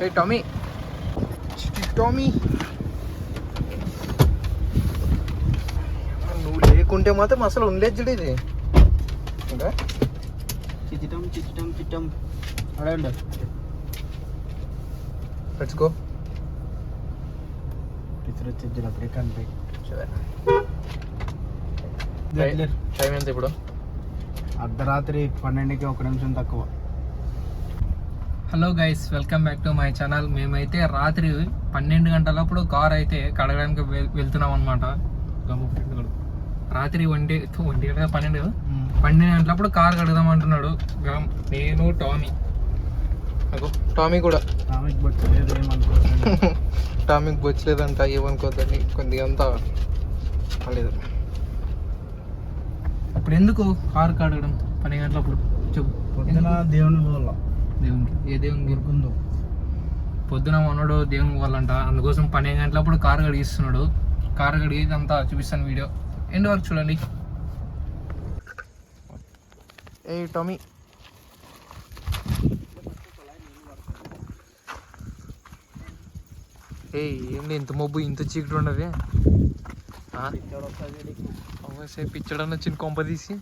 ఏ Tommy, Tommy నువ్వు లేకుంటే మాత్రం అసలు ఉండలేదు చూడు ఇది. ఇంకా చిట్టం చిట్టం చిట్టం అడగండి. Let's go. వచ్చి అప్పుడే కనిపి. టైం ఎంత ఇప్పుడు? అర్ధరాత్రి 12కి 1 నిమిషం తక్కువ. Hello guys, welcome back to my channel. మేమైతే రాత్రి 12 గంటలప్పుడు కార్ అయితే కడగడానికి వెళ్తున్నాం అనమాట. రాత్రి 12 గంటలప్పుడు కార్ కడగదాం అంటున్నాడు నేను, టామీ. టామీ కూడా టామీకి బొచ్చలేదంట, ఏమనుకోద్దని కొద్దిగా అంతా లేదు. అప్పుడు ఎందుకు కార్ కడగడం 12 గంటలప్పుడు చెప్పు. పొద్దున దేవుని వల్ల దేవునికి ఏ దేవునికి ఉందో పొద్దున మనోడు దేవునికి పోవాలంట, అందుకోసం 12 గంటలప్పుడు కారు కడిగిస్తున్నాడు. కారు కడిగేది అంతా చూపిస్తాను, వీడియో ఎండ్ వరకు చూడండి. ఏ టామీ, ఏ ఏంటి ఇంత మబ్బు ఇంత చీకటి ఉండదు. సేపు పిచ్చడని వచ్చింది కొంప తీసి.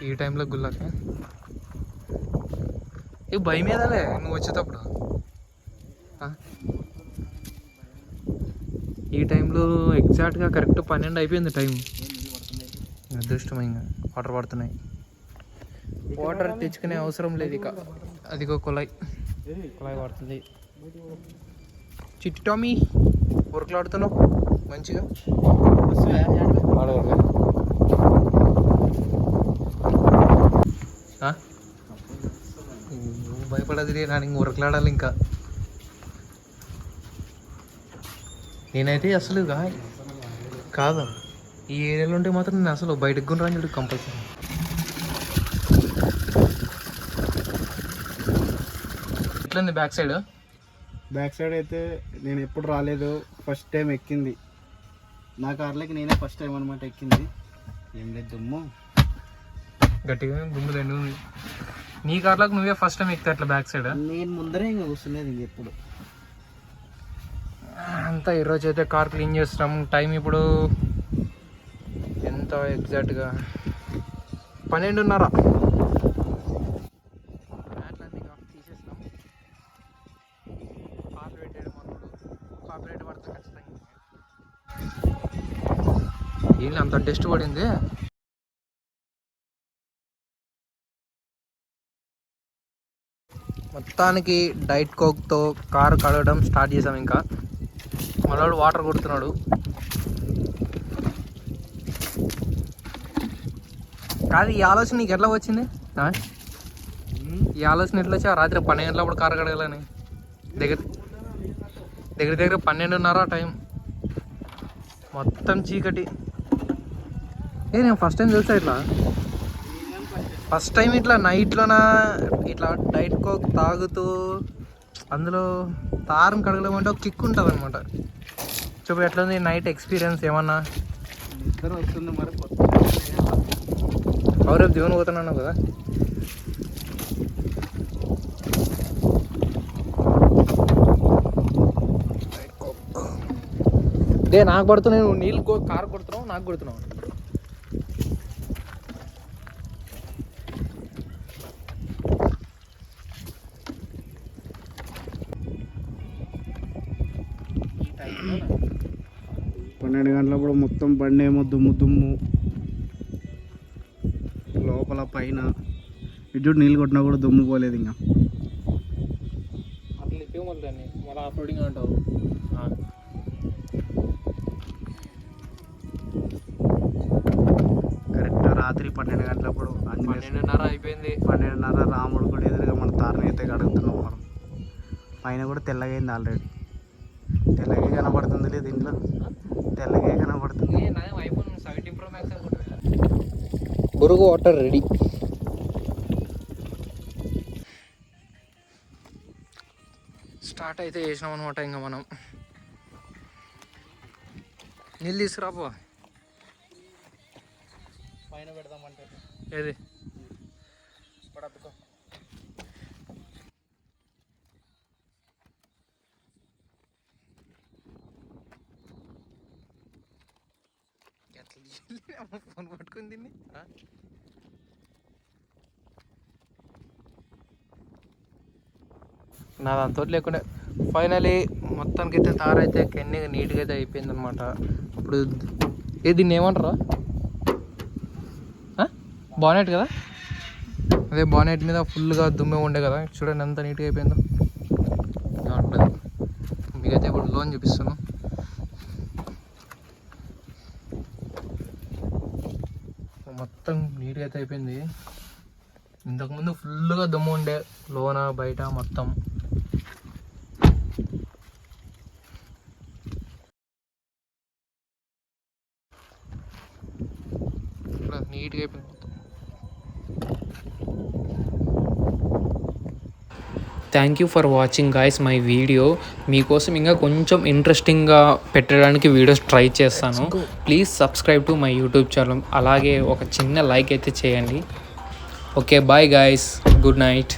ఈ టైంలో గుళ్ళక ఏ భయం మీదలే నువ్వు వచ్చేటప్పుడు. ఈ టైంలో ఎగ్జాక్ట్గా కరెక్ట్ 12 అయిపోయింది టైం. అదృష్టమైంది వాటర్ పడుతున్నాయి. వాటర్ తెచ్చుకునే అవసరం లేదు ఇక. అదిగో కుళాయి పడుతుంది. చిట్టి టామీ ఉరకలాడుతున్నావు మంచిగా. భయపడది నేను ఉరకలాడాలి ఇంకా. నేనైతే అసలు కాదు ఈ ఏరియాలో ఉంటే మాత్రం నేను అసలు బయటకు కూడా రాని కంపల్సరీ. ఎట్లుంది బ్యాక్ సైడ్? బ్యాక్ సైడ్ అయితే నేను ఎప్పుడు రాలేదు, ఫస్ట్ టైం ఎక్కింది. నా కార్లోకి నేనే ఫస్ట్ టైం అనమాట ఎక్కింది. ఏం లేదు దుమ్ము గట్టిగా గుమ్ములు ఎండు. నీ కార్లోకి నువ్వే ఫస్ట్ టైం ఎక్కితే అట్లా బ్యాక్ సైడ్? నేను ముందరే ఇంకా కూర్చునేది ఇంకెప్పుడు. అంతా ఈరోజు అయితే కార్ క్లీన్ చేస్తాం. టైం ఇప్పుడు ఎంత ఎగ్జాక్ట్గా 12:30. తీసేసినాం. కాపీరైట్ పడుతుంది ఖచ్చితంగా. ఏంటి అంత డస్ట్ పడింది. మొత్తానికి డైట్ కోక్తో కారు కడగడం స్టార్ట్ చేసాం. ఇంకా మనోడు వాటర్ కొడుతున్నాడు. కాదు ఈ ఆలోచన నీకు ఎట్లా వచ్చింది? ఈ ఆలోచన ఎట్లా వచ్చా? రాత్రి 12 గంటలప్పుడు కారు కడగాలని. దగ్గర 12:30 టైం. మొత్తం చీకటి. నేను ఫస్ట్ టైం చూసా ఇట్లా. ఫస్ట్ టైం ఇట్లా నైట్లోన ఇట్లా డైట్ కోక్ తాగుతూ అందులో తారం కడగడం అంటే ఒక కిక్ ఉంటుంది అనమాట. చెప్పు ఎట్లుంది నైట్ ఎక్స్పీరియన్స్ ఏమన్నా? నిద్ర వస్తుంది మరి. రేపు దేవుని పోతున్నాను కదా. డే నాకు పడుతున్నాయి, నువ్వు నీళ్ళు కారు కొడుతున్నావు, నాకు కొడుతున్నావు. ఈ 12 గంటలప్పుడు మొత్తం బండి ఏమో దుమ్ము దుమ్ము, లోపల పైన విద్యుత్ నీళ్ళు కొట్టినా కూడా దుమ్ము పోలేదు. ఇంకా అట్లా ఇప్పే మళ్ళీ ఆఫ్రోడింగ్ అంటావు. కరెక్ట్ రాత్రి 12 గంటలప్పుడు 12:30 అయిపోయింది. 12:30 రాముడు కూడా ఎదురుగా మన తారని అయితే కడుగుతున్నాం మనం. పైన కూడా తెల్లగైంది ఆల్రెడీ. తెల్లగే కనబడుతుంది లేదు ఇంట్లో, తెల్లగే కనబడుతుంది. బురుగు వాటర్ రెడీ. స్టార్ట్ అయితే చేసినాం అనమాట. ఇంకా మనం నీళ్ళు తీసుకురాపో. పైన పెడదామంటే ఏది పడద్దుకో. ఫోన్ పట్టుకుని తిని నా దాంతో లేకుండా ఫైనలీ మొత్తానికి అయితే తారైతే కెన్నీగా నీట్గా అయితే అయిపోయింది అనమాట. ఇప్పుడు దీన్ని ఏమంటారా? బానెట్ కదా, అదే బానెట్ మీద ఫుల్గా దుమ్మె ఉండే కదా, చూడండి ఎంత నీట్గా అయిపోయిందో. ఉంటుంది మీకైతే ఇప్పుడు లోన్ చూపిస్తాను. మొత్తం నీట్గా అయితే అయిపోయింది. ఇంతకుముందు ఫుల్గా దుమ్ము ఉండే లోన బయట మొత్తం. నీట్గా అయిపోయింది మొత్తం. Thank you for watching guys my video. మీకోసం ఇంకా కొంచెం ఇంట్రెస్టింగ్గా పెట్టడానికి వీడియోస్ ట్రై చేస్తాను. Please subscribe to my YouTube channel. అలాగే ఒక చిన్న లైక్ అయితే చేయండి. Okay bye guys, good night.